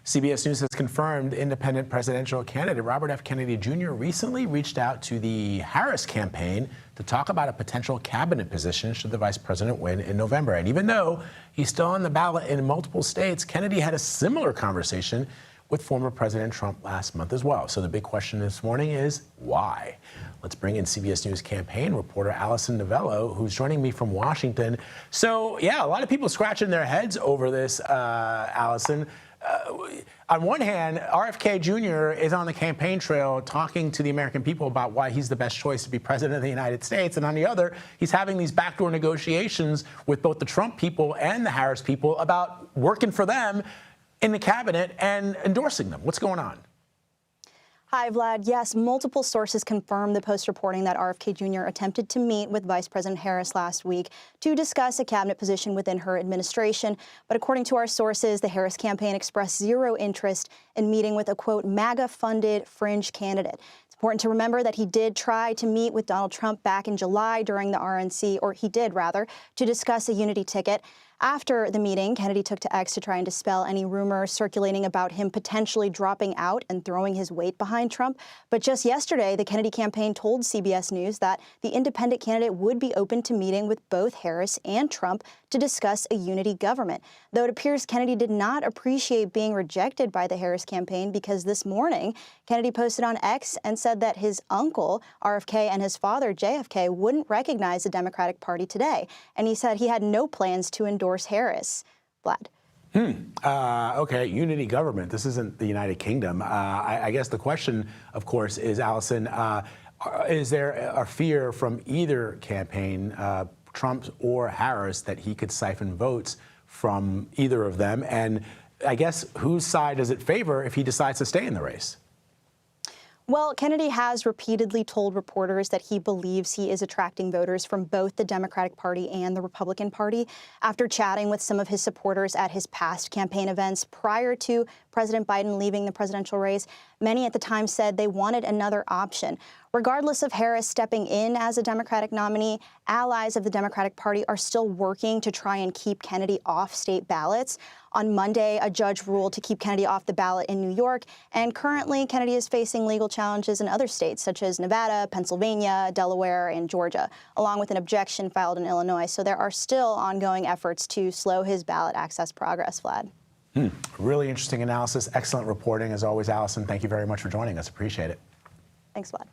CBS News has confirmed independent presidential candidate Robert F. Kennedy Jr. recently reached out to the Harris campaign to talk about a potential cabinet position should the vice president win in November. And even though he's still on the ballot in multiple states, Kennedy had a similar conversation with former President Trump last month as well. So the big question this morning is why? Let's bring in CBS News campaign reporter Allison Novelo, who's joining me from Washington. So yeah, a lot of people scratching their heads over this, Allison. On one hand, RFK Jr. is on the campaign trail talking to the American people about why he's the best choice to be president of the United States. And on the other, he's having these backdoor negotiations with both the Trump people and the Harris people about working for them in the cabinet and endorsing them. What's going on? Hi, Vlad. Yes, multiple sources confirmed the Post reporting that RFK Jr. attempted to meet with Vice President Harris last week to discuss a cabinet position within her administration. But according to our sources, the Harris campaign expressed zero interest in meeting with a, quote, MAGA-funded fringe candidate. It's important to remember that he did try to meet with Donald Trump back in July during the RNC, or he did, rather, to discuss a unity ticket. After the meeting, Kennedy took to X to try and dispel any rumors circulating about him potentially dropping out and throwing his weight behind Trump. But just yesterday, the Kennedy campaign told CBS News that the independent candidate would be open to meeting with both Harris and Trump to discuss a unity government. Though it appears Kennedy did not appreciate being rejected by the Harris campaign, because this morning, Kennedy posted on X and said that his uncle, RFK, and his father, JFK, wouldn't recognize the Democratic Party today. And he said he had no plans to endorse Harris. Vlad. Okay, unity government. This isn't the United Kingdom. I guess the question, of course, is, Allison, is there a fear from either campaign, Trump or Harris, that he could siphon votes from either of them? And I guess whose side does it favor if he decides to stay in the race? Well, Kennedy has repeatedly told reporters that he believes he is attracting voters from both the Democratic Party and the Republican Party. After chatting with some of his supporters at his past campaign events prior to President Biden leaving the presidential race, many at the time said they wanted another option. Regardless of Harris stepping in as a Democratic nominee, allies of the Democratic Party are still working to try and keep Kennedy off state ballots. On Monday, a judge ruled to keep Kennedy off the ballot in New York, and currently Kennedy is facing legal challenges in other states such as Nevada, Pennsylvania, Delaware, and Georgia, along with an objection filed in Illinois. So there are still ongoing efforts to slow his ballot access progress, Vlad. Really interesting analysis. Excellent reporting, as always, Allison. Thank you very much for joining us. Appreciate it. Thanks, Vlad.